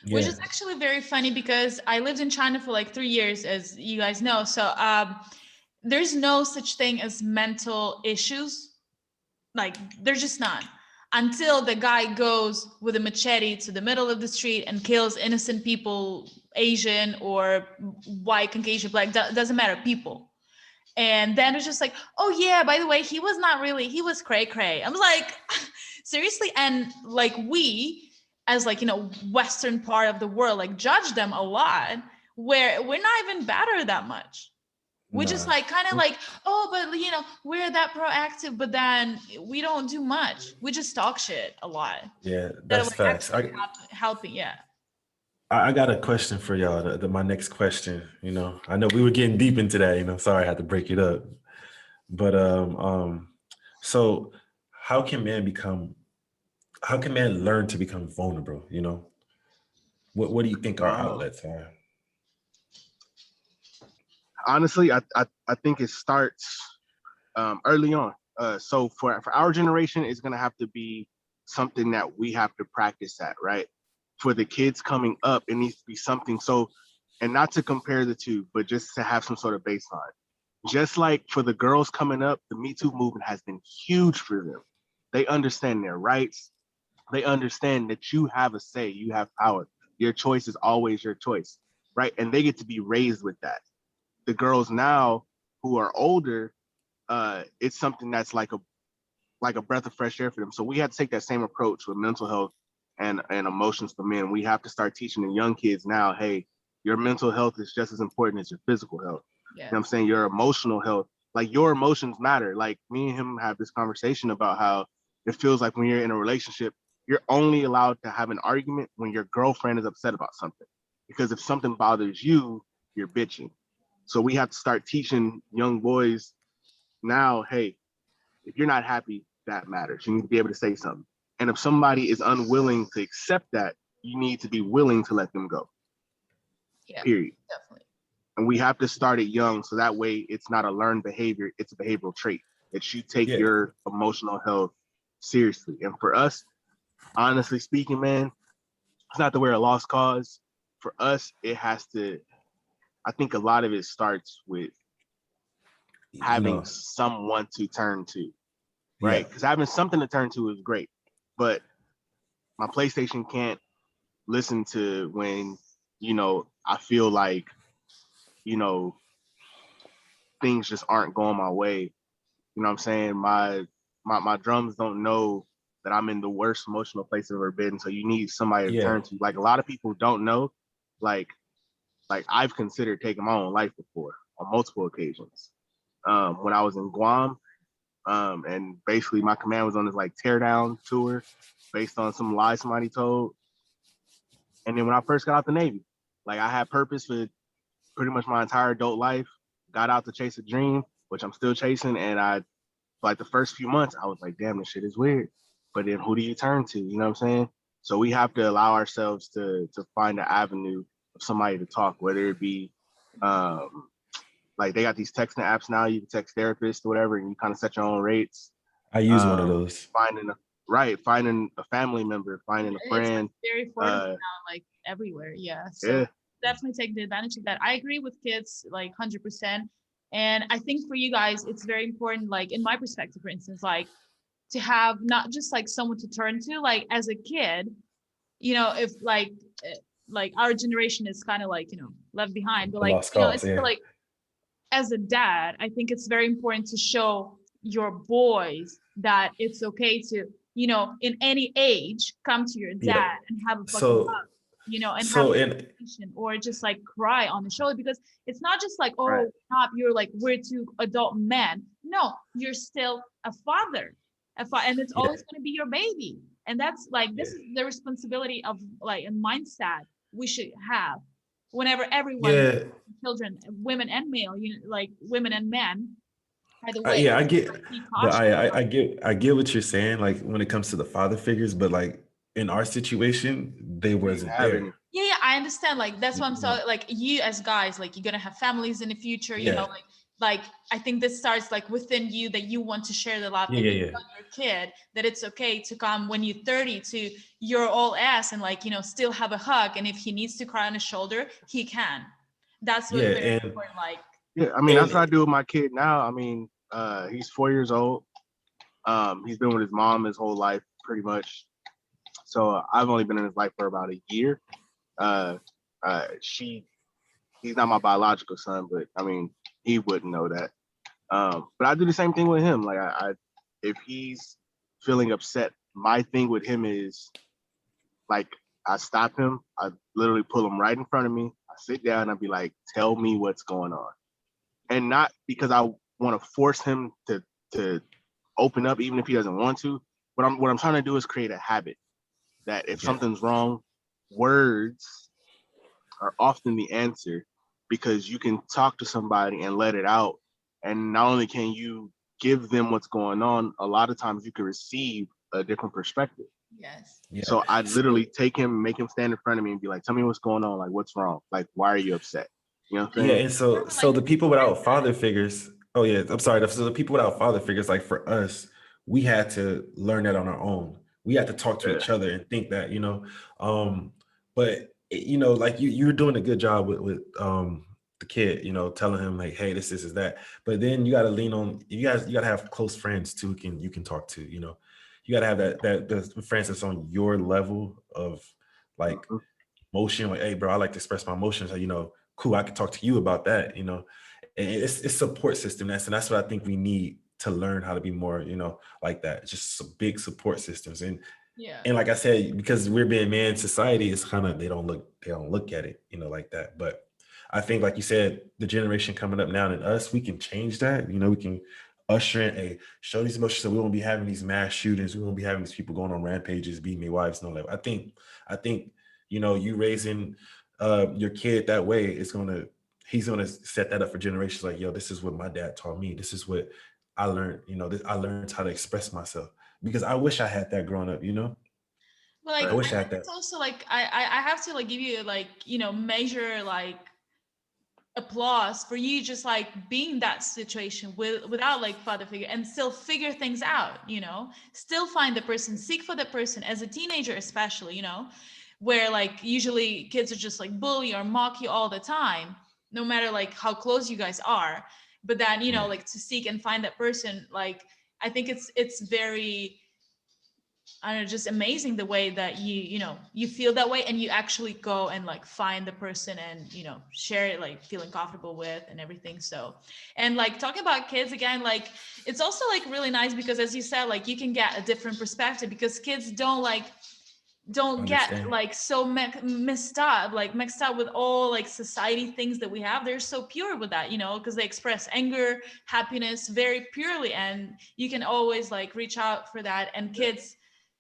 which Yeah. is actually very funny because I lived in China for like 3 years, as you guys know. So there's no such thing as mental issues. Like, there's just not. Until the guy goes with a machete to the middle of the street and kills innocent people, Asian or white, Caucasian, black, doesn't matter, people. And then it's just like, oh yeah, by the way, he was not really, he was cray cray. I'm like, seriously? And like, we, as like, Western part of the world, like judge them a lot, where we're not even better that much. We just Nah. like kind of like, oh, but we're that proactive, but then we don't do much. We just talk shit a lot Yeah, instead of that's like facts. actually helping. Yeah. I got a question for y'all. My next question. I know we were getting deep into that. Sorry I had to break it up. But so how can man become? How can man learn to become vulnerable? What do you think our Uh, outlets are? Honestly, I think it starts early on. So for our generation, it's gonna have to be something that we have to practice at, right? For the kids coming up, it needs to be something. So, and not to compare the two, but just to have some sort of baseline. Just like for the girls coming up, the Me Too movement has been huge for them. They understand their rights. They understand that you have a say, you have power. Your choice is always your choice, right? And they get to be raised with that. The girls now who are older, it's something that's like a breath of fresh air for them. So we have to take that same approach with mental health and emotions for men. We have to start teaching the young kids now, hey, your mental health is just as important as your physical health. You know what I'm saying? Your emotional health, like your emotions matter. Like me and him have this conversation about how it feels like when you're in a relationship, you're only allowed to have an argument when your girlfriend is upset about something. Because if something bothers you, you're bitching. So we have to start teaching young boys now, hey, if you're not happy, that matters. You need to be able to say something. And if somebody is unwilling to accept that, you need to be willing to let them go. Yeah, period. definitely. And we have to start it young so that way it's not a learned behavior, it's a behavioral trait that you take Yeah. your emotional health seriously. And for us, honestly speaking, man, it's not that we're a lost cause. For us, it has to, I think a lot of it starts with You having know. someone to turn to, Yeah. right? Because having something to turn to is great. But my PlayStation can't listen to when, I feel like, you know, things just aren't going my way. You know what I'm saying? My drums don't know that I'm in the worst emotional place I've ever been. So you need somebody to Yeah. turn to. Like a lot of people don't know, like I've considered taking my own life before on multiple occasions. When I was in Guam, and basically my command was on this like teardown tour based on some lies somebody told. And then when I first got out the Navy, like I had purpose for pretty much my entire adult life, got out to chase a dream, which I'm still chasing. And like the first few months, I was like, damn, this shit is weird. But then who do you turn to? You know what I'm saying? So we have to allow ourselves to find an avenue of somebody to talk, whether it be like they got these texting apps now, you can text therapists or whatever, and you kind of set your own rates. I use one of those. Finding a family member, finding a friend. It's very affordable now, like everywhere. Yeah. So Yeah. definitely take the advantage of that. I agree with kids like 100%. And I think for you guys, it's very important, like in my perspective, for instance, like to have not just like someone to turn to, like as a kid, if like our generation is kind of like, left behind, but The like, lost cause. it's Yeah. like as a dad, I think it's very important to show your boys that it's okay to, in any age, come to your Yeah. dad and have a fucking So hug, and have so a in conversation, or just like cry on the shoulder, because it's not just like, oh, Right. stop, you're like, we're two adult men. No, you're still a father, and it's yeah. always going to be your baby. And that's like, Yeah. this is the responsibility of like a mindset we should have whenever everyone, Yeah. children, women and male, like women and men, either way, Yeah, I get, like, be but cautious. I get what you're saying. Like when it comes to the father figures, but like in our situation, they We didn't wasn't have there. any. Yeah, I understand. Like that's what I'm You know, saying. Like you as guys, like you're gonna have families in the future. yeah, Like like, I think this starts like within you, that you want to share the love, and you tell your kid that it's okay to come when you're 30 to your all ass and like, still have a hug. And if he needs to cry on his shoulder, he can. That's what very and important. Like, Yeah, I mean, that's what I do with my kid now. I mean, he's 4 years old. He's been with his mom his whole life, pretty much. So I've only been in his life for about a year. Uh, he's not my biological son, but I mean, he wouldn't know that. But I do the same thing with him. Like, if he's feeling upset, my thing with him is like, I stop him. I literally pull him right in front of me. I sit down and I be like, tell me what's going on. And not because I want to force him to open up, even if he doesn't want to. What I'm trying to do is create a habit that if something's wrong, words are often the answer, because you can talk to somebody and let it out. And not only can you give them what's going on, a lot of times you can receive a different perspective. yes. Yeah. So I literally take him, make him stand in front of me and be like, tell me what's going on. Like, what's wrong? Like, why are you upset? You know what I'm saying? Yeah, and so the people without father figures. Oh yeah, I'm sorry. So the people without father figures, like for us, we had to learn that on our own. We had to talk to each other and think that, But like you're doing a good job with the kid, telling him like, hey, this is that. But then you got to lean on you guys. You got to have close friends too. You can talk to. You got to have that the friends that's on your level of like emotion. Like, hey, bro, I like to express my emotions. Cool, I can talk to you about that, and it's support system. That's what I think we need to learn how to be more, like that. Just some big support systems. And like I said, because we're being man society, it's kind of they don't look at it, like that. But I think, like you said, the generation coming up now and us, we can change that. We can usher in a show these emotions, so we won't be having these mass shootings, we won't be having these people going on rampages, beating their wives, and all that. I think you raising your kid that way he's gonna set that up for generations. Like, yo, this is what my dad taught me. This is what I learned. I learned how to express myself, because I wish I had that growing up. Well, like, I wish I I had think it's that. also like I have to like give you like major like applause for you just like being in that situation without like father figure, and still figure things out, still find the person, seek for the person as a teenager, especially, where like usually kids are just like bully or mock you all the time, no matter like how close you guys are. But then like to seek and find that person, like I think it's very, I don't know, just amazing the way that you feel that way, and you actually go and like find the person and share it, like feeling comfortable with and everything. So, and like talking about kids again, like it's also like really nice because, as you said, like you can get a different perspective, because kids don't get Understand. like so mixed up with all like society things that we have. They're so pure with that, because they express anger, happiness very purely, and you can always like reach out for that. And kids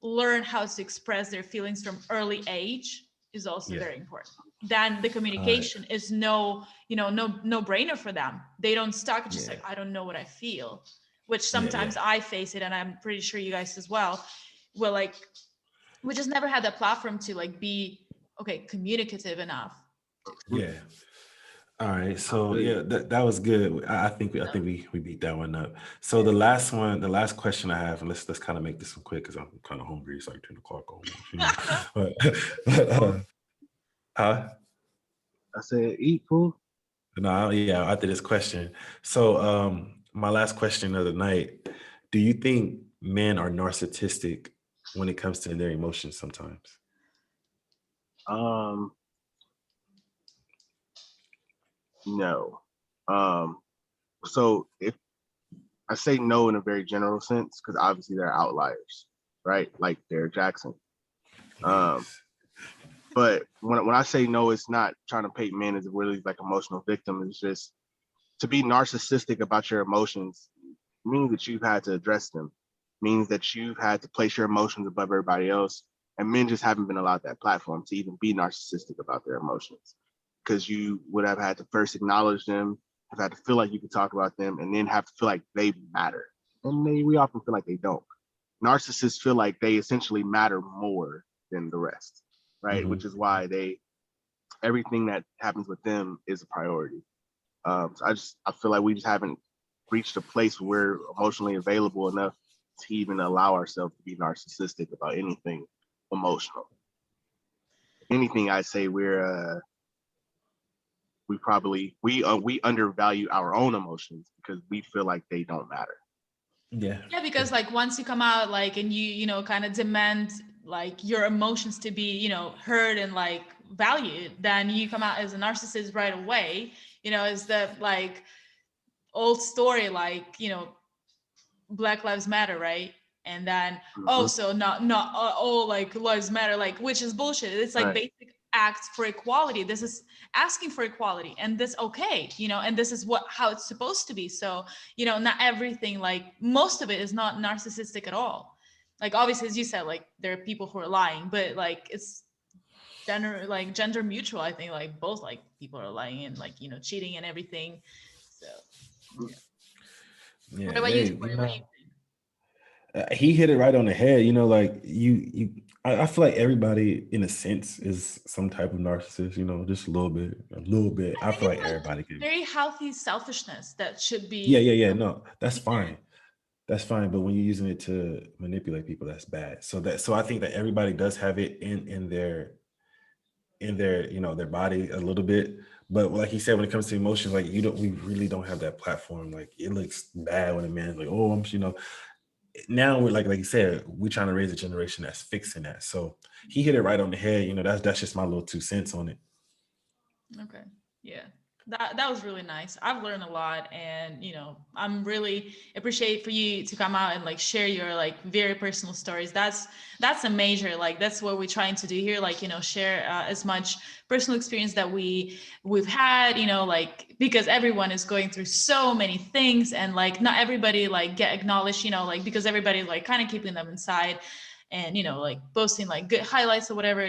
learn how to express their feelings from early age is also very important. Then the communication is no brainer for them. They don't stuck just like, I don't know what I feel, which sometimes I face it, and I'm pretty sure you guys as well. Well, like we just never had that platform to like be communicative enough. Yeah. All right. So yeah, that was good. I think we beat that one up. So the last question I have, and let's kind of make this one quick because I'm kind of hungry. So I turn the clock on. But huh? I said, eat, fool. No, yeah. After this question, so my last question of the night: do you think men are narcissistic when it comes to their emotions sometimes? No. So if I say no in a very general sense, because obviously there are outliers, right? Like Derek Jackson. Yes. But when I say no, it's not trying to paint men as really like emotional victim. It's just to be narcissistic about your emotions means that you've had to address them, means that you've had to place your emotions above everybody else. And men just haven't been allowed that platform to even be narcissistic about their emotions, because you would have had to first acknowledge them, have had to feel like you could talk about them, and then have to feel like they matter. And we often feel like they don't. Narcissists feel like they essentially matter more than the rest, right? Mhm. Which is why everything that happens with them is a priority. So I feel like we just haven't reached a place where we're emotionally available enough to even allow ourselves to be narcissistic about anything emotional. Anything I say, we undervalue our own emotions because we feel like they don't matter. Yeah. Yeah, because like once you come out like and you know kind of demand like your emotions to be heard and like valued, then you come out as a narcissist right away. Is that like old story, like Black Lives Matter, right? And then Mm-hmm. also not all like lives matter, like, which is bullshit. It's like Right. basic acts for equality. This is asking for equality, and this okay, and this is how it's supposed to be. So not everything, like most of it is not narcissistic at all. Like obviously, as you said, like there are people who are lying, but like it's gender mutual. I think like both like people are lying and like cheating and everything. So yeah. Yeah, What about you, they, Tori? What do you think? he hit it right on the head. Like I feel like everybody, in a sense, is some type of narcissist. Just a little bit, a little bit. I I think feel it's like like everybody can. very healthy selfishness that should Yeah, be. yeah, yeah. No, that's Be there. fine. That's fine. But when you're using it to manipulate people, that's bad. So I think that everybody does have it in their their body a little bit. But like you said, when it comes to emotions, like we really don't have that platform. Like it looks bad when a man's like, oh, now we're like you said, we're trying to raise a generation that's fixing that. So he hit it right on the head. That's just my little 2 cents on it. Okay. Yeah. That was really nice. I've learned a lot, and I'm really appreciate for you to come out and like share your like very personal stories. That's a major, like that's what we're trying to do here, like share as much personal experience that we've had, like because everyone is going through so many things, and like not everybody like get acknowledged, like because everybody like kind of keeping them inside and like posting like good highlights or whatever,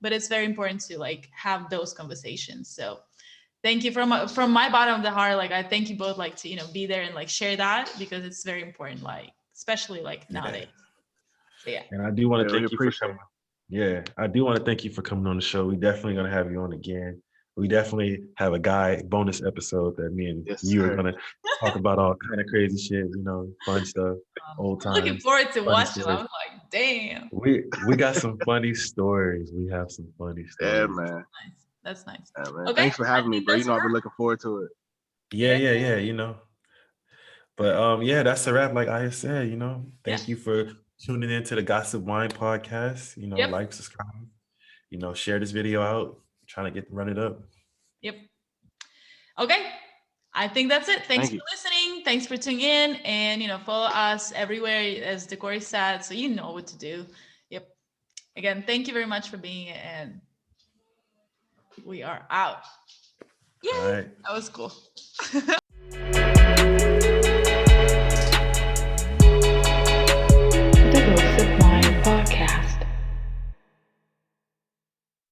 but it's very important to like have those conversations. So thank you from my bottom of the heart. Like I thank you both like to be there and like share that, because it's very important, like especially like Yeah. nowadays. So yeah. And I do want to We thank you for appreciate coming. Yeah, I do want to thank you for coming on the show. We definitely gonna have you on again. We definitely have a guy bonus episode that me and Yes, you are sir. gonna talk about all kind of crazy shit, fun stuff, old I'm looking times, forward to funny watching. I'm stories. like, damn. We got some funny stories. We have some funny Yeah, stories. man. Nice. That's nice. Yeah, man. Okay, Thanks for I having me, think bro. that's a I've been wrap. looking forward to it. Yeah, Yeah. yeah, yeah. But yeah, that's a wrap. Like I said, Yeah. thank you for tuning in to the Gossip Wine podcast. Yep. Like, subscribe, share this video out. Trying to run it up. Yep. Okay. I think that's it. Thanks Thank for you. listening. Thanks for tuning in, and follow us everywhere, as Decory said, so you know what to do. Yep. Again, thank you very much for being here, and we are out. Yay! All right. That was cool.